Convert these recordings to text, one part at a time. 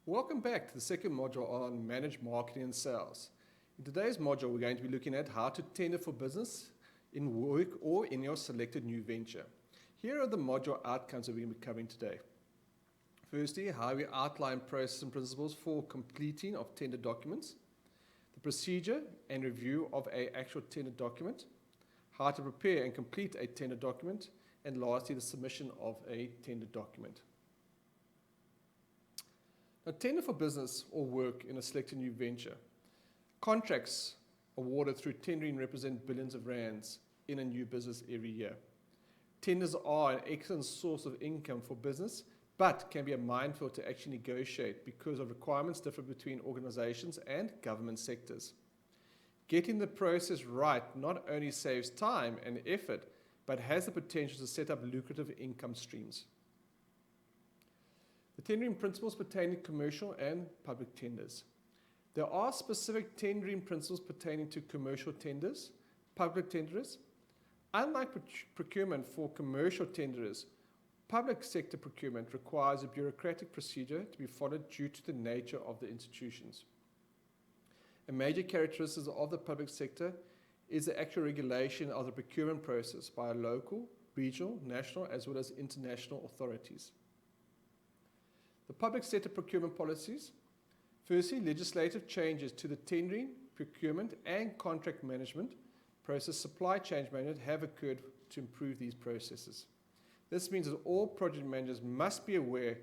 Welcome back to the second module on Managed Marketing and Sales. In today's module, we're going to be looking at how to tender for business in work or in your selected new venture. Here are the module outcomes that we're going to be covering today. Firstly, how we outline process and principles for completing of tender documents, the procedure and review of an actual tender document, how to prepare and complete a tender document, and lastly, the submission of a tender document. Now, tender for business or work in a selected new venture. Contracts awarded through tendering represent billions of rands in a new business every year. Tenders are an excellent source of income for business, but can be a minefield to actually negotiate because of requirements differ between organizations and government sectors. Getting the process right not only saves time and effort, but has the potential to set up lucrative income streams. The tendering principles pertaining to commercial and public tenders. There are specific tendering principles pertaining to commercial tenders, public tenders. Unlike procurement for commercial tenders, public sector procurement requires a bureaucratic procedure to be followed due to the nature of the institutions. A major characteristic of the public sector is the actual regulation of the procurement process by local, regional, national, as well as international authorities. The public sector procurement policies. Firstly, legislative changes to the tendering, procurement, and contract management process, supply chain management have occurred to improve these processes. This means that all project managers must be aware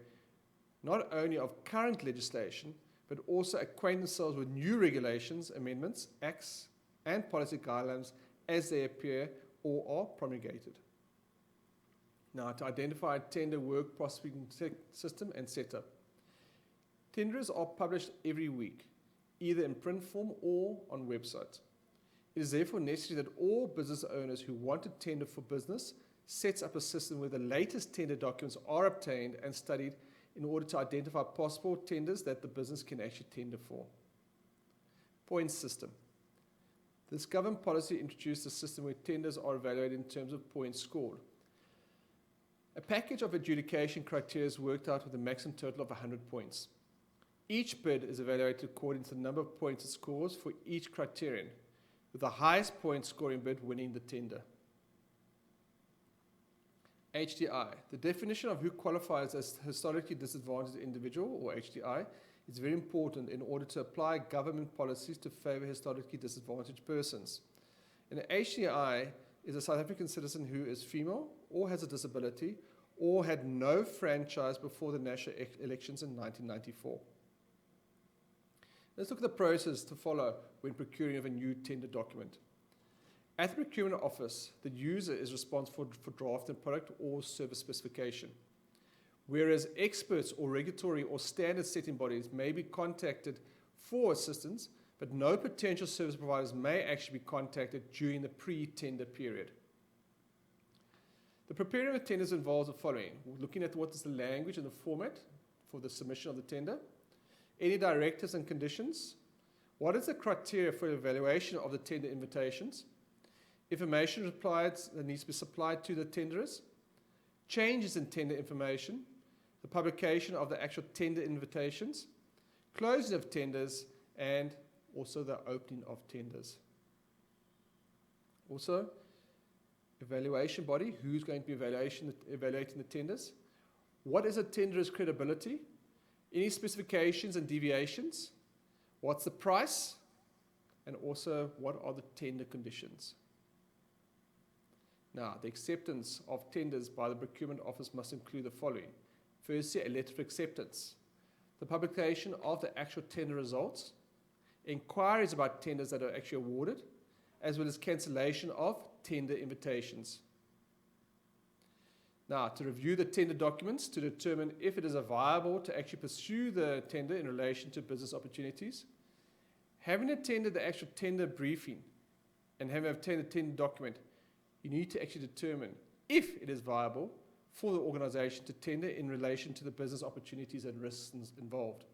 not only of current legislation, but also acquaint themselves with new regulations, amendments, acts, and policy guidelines as they appear or are promulgated. Now, to identify a tender work prospecting system and setup. Tenders are published every week, either in print form or on websites. It is therefore necessary that all business owners who want to tender for business sets up a system where the latest tender documents are obtained and studied in order to identify possible tenders that the business can actually tender for. Points system. This government policy introduced a system where tenders are evaluated in terms of points scored. A package of adjudication criteria is worked out with a maximum total of 100 points. Each bid is evaluated according to the number of points it scores for each criterion, with the highest point scoring bid winning the tender. HDI. The definition of who qualifies as historically disadvantaged individual, or HDI, is very important in order to apply government policies to favor historically disadvantaged persons. An HDI is a South African citizen who is female or has a disability or had no franchise before the national elections in 1994. Let's look at the process to follow when procuring of a new tender document. At the procurement office, the user is responsible for drafting product or service specification, whereas experts or regulatory or standard setting bodies may be contacted for assistance, but no potential service providers may actually be contacted during the pre-tender period. The preparing of tenders involves the following. We're looking at what is the language and the format for the submission of the tender, any directives and conditions, what is the criteria for evaluation of the tender invitations, information required that needs to be supplied to the tenderers, changes in tender information, the publication of the actual tender invitations, closing of tenders, and also the opening of tenders. Also, evaluation body, who's going to be evaluating the tenders, what is a tenderer's credibility, any specifications and deviations, what's the price, and also what are the tender conditions. Now, the acceptance of tenders by the procurement office must include the following. Firstly, a letter of acceptance, the publication of the actual tender results, inquiries about tenders that are actually awarded, as well as cancellation of tender invitations. Now, to review the tender documents to determine if it is viable to actually pursue the tender in relation to business opportunities. Having attended the actual tender briefing and having obtained the tender document, you need to actually determine if it is viable for the organization to tender in relation to the business opportunities and risks involved.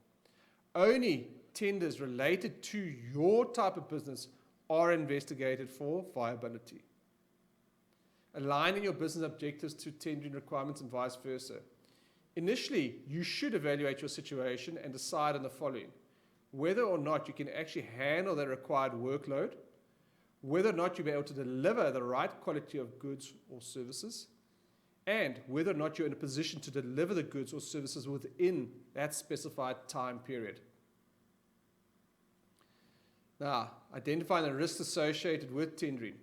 Only tenders related to your type of business are investigated for viability. Aligning your business objectives to tendering requirements and vice versa. Initially, you should evaluate your situation and decide on the following: whether or not you can actually handle the required workload, whether or not you'll be able to deliver the right quality of goods or services, and whether or not you're in a position to deliver the goods or services within that specified time period. Now, identifying the risks associated with tendering.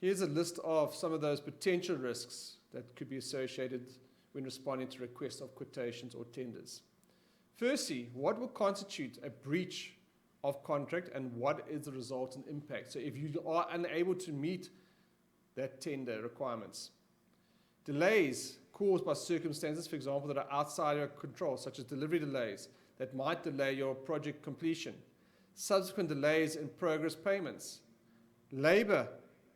Here's a list of some of those potential risks that could be associated when responding to requests of quotations or tenders. Firstly, what will constitute a breach of contract and what is the resultant impact? So if you are unable to meet that tender requirements. Delays caused by circumstances, for example, that are outside your control, such as delivery delays that might delay your project completion. Subsequent delays in progress payments. Labor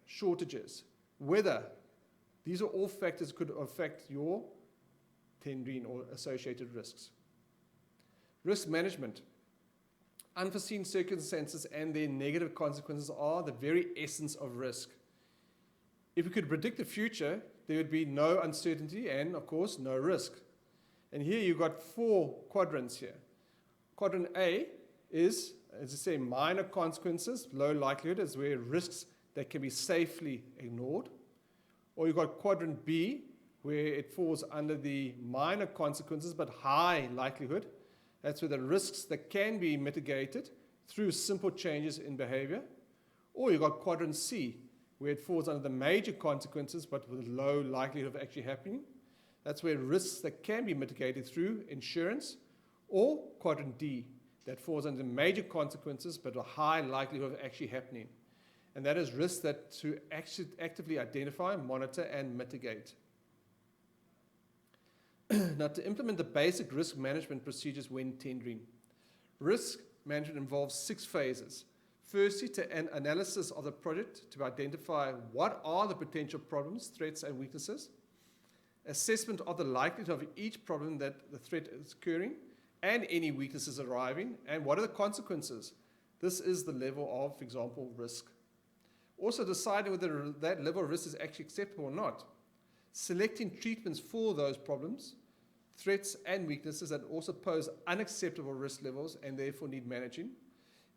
shortages. Weather. These are all factors that could affect your tendering or associated risks. Risk management. Unforeseen circumstances and their negative consequences are the very essence of risk. If we could predict the future, there would be no uncertainty and, of course, no risk. And here you've got 4 quadrants here. Quadrant A is, as I say, minor consequences, low likelihood, is where risks that can be safely ignored. Or you've got quadrant B, where it falls under the minor consequences but high likelihood. That's where the risks that can be mitigated through simple changes in behavior. Or you've got quadrant C, where it falls under the major consequences but with low likelihood of actually happening. That's where risks that can be mitigated through insurance. Or quadrant D, that falls under major consequences but a high likelihood of actually happening. And that is risks that to actively identify, monitor, and mitigate. Now, to implement the basic risk management procedures when tendering. Risk management involves 6 phases. Firstly, an analysis of the project to identify what are the potential problems, threats, and weaknesses. Assessment of the likelihood of each problem that the threat is occurring and any weaknesses arriving, and what are the consequences. This is the level of, for example, risk. Also deciding whether that level of risk is actually acceptable or not. Selecting treatments for those problems, threats, and weaknesses that also pose unacceptable risk levels and therefore need managing.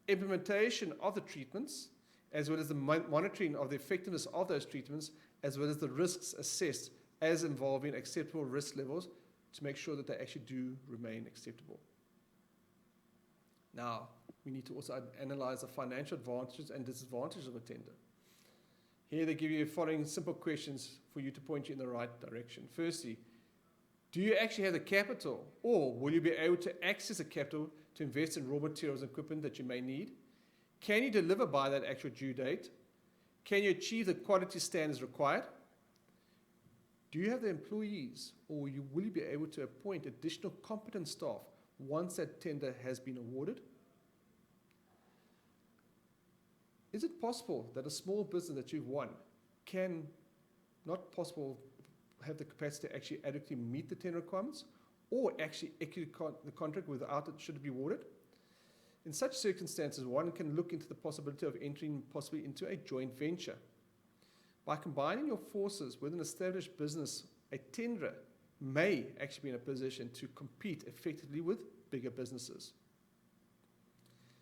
Implementation of the treatments, as well as the monitoring of the effectiveness of those treatments, as well as the risks assessed as involving acceptable risk levels to make sure that they actually do remain acceptable. Now, we need to also analyze the financial advantages and disadvantages of a tender. Here they give you the following simple questions for you to point you in the right direction. Firstly, do you actually have the capital, or will you be able to access the capital to invest in raw materials and equipment that you may need? Can you deliver by that actual due date? Can you achieve the quality standards required? Do you have the employees, or will you be able to appoint additional competent staff once that tender has been awarded? Is it possible that a small business that you've won can not possible have the capacity to actually adequately meet the tender requirements or actually execute the contract without it should it be awarded? In such circumstances, one can look into the possibility of entering possibly into a joint venture. By combining your forces with an established business, a tenderer may actually be in a position to compete effectively with bigger businesses.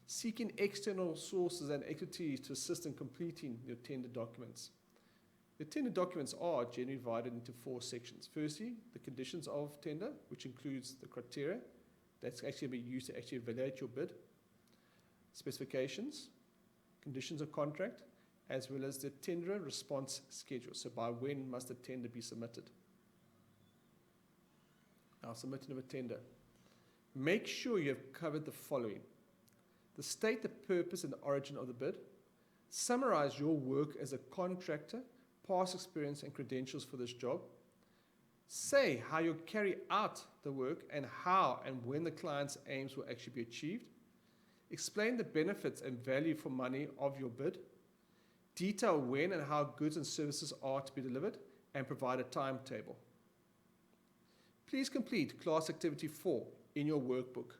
Seeking external sources and expertise to assist in completing your tender documents. The tender documents are generally divided into 4 sections. Firstly, the conditions of tender, which includes the criteria that's actually going to be used to actually evaluate your bid, specifications, conditions of contract, as well as the tenderer response schedule. So by when must the tender be submitted? Now, submitting of a tender. Make sure you have covered the following. State the purpose and the origin of the bid. Summarize your work as a contractor, past experience and credentials for this job. Say how you'll carry out the work and how and when the client's aims will actually be achieved. Explain the benefits and value for money of your bid. Detail when and how goods and services are to be delivered and provide a timetable. Please complete class activity 4 in your workbook.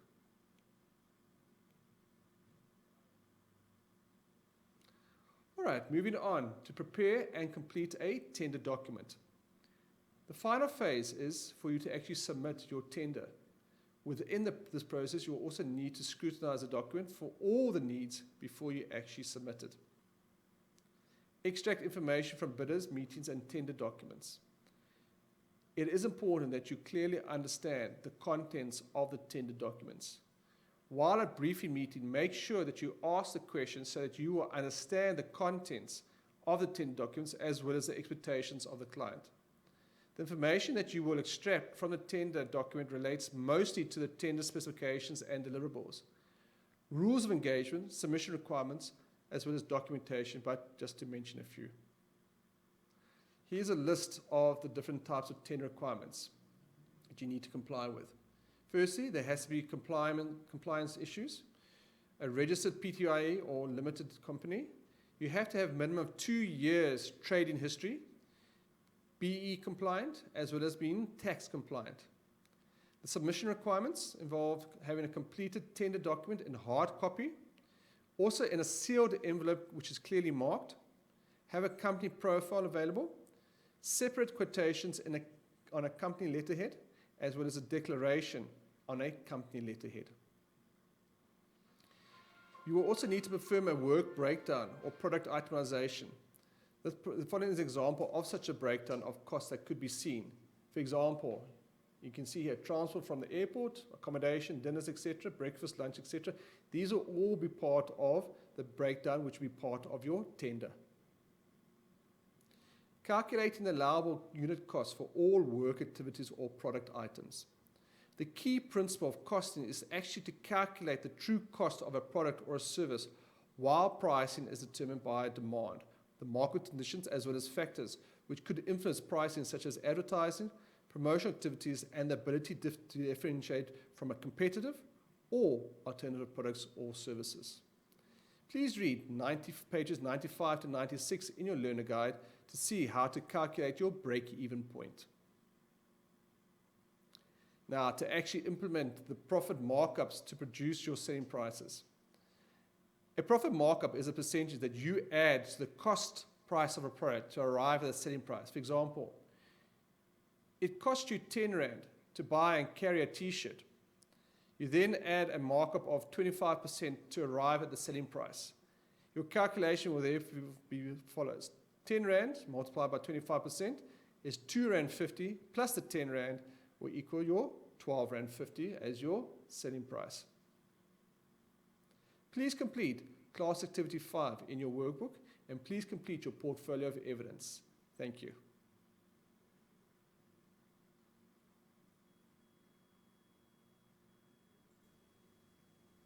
All right, moving on to prepare and complete a tender document. The final phase is for you to actually submit your tender. Within this process, you will also need to scrutinize the document for all the needs before you actually submit it. Extract information from bidders, meetings, and tender documents. It is important that you clearly understand the contents of the tender documents. While at briefing meeting, make sure that you ask the questions so that you will understand the contents of the tender documents as well as the expectations of the client. The information that you will extract from the tender document relates mostly to the tender specifications and deliverables, rules of engagement, submission requirements, as well as documentation, but just to mention a few. Here's a list of the different types of tender requirements that you need to comply with. Firstly, there has to be compliance issues, a registered PTIE or limited company. You have to have minimum of 2 years trading history, BE compliant, as well as being tax compliant. The submission requirements involve having a completed tender document in hard copy, also in a sealed envelope which is clearly marked, have a company profile available, separate quotations on a company letterhead, as well as a declaration on a company letterhead. You will also need to perform a work breakdown or product itemization. The following is an example of such a breakdown of costs that could be seen. For example, you can see here transport from the airport, accommodation, dinners, etc., breakfast, lunch, etc. These will all be part of the breakdown, which will be part of your tender. Calculating the allowable unit cost for all work activities or product items. The key principle of costing is actually to calculate the true cost of a product or a service while pricing is determined by demand, the market conditions, as well as factors which could influence pricing such as advertising, promotional activities, and the ability to differentiate from a competitive or alternative products or services. Please read pages 95 to 96 in your learner guide to see how to calculate your break-even point. Now, to actually implement the profit markups to produce your selling prices. A profit markup is a percentage that you add to the cost price of a product to arrive at the selling price. For example, it costs you 10 Rand to buy and carry a t-shirt. You then add a markup of 25% to arrive at the selling price. Your calculation will therefore be as follows. 10 Rand multiplied by 25% is 2.50 Rand plus the 10 Rand will equal your 12.50 Rand as your selling price. Please complete class activity 5 in your workbook and please complete your portfolio of evidence. Thank you.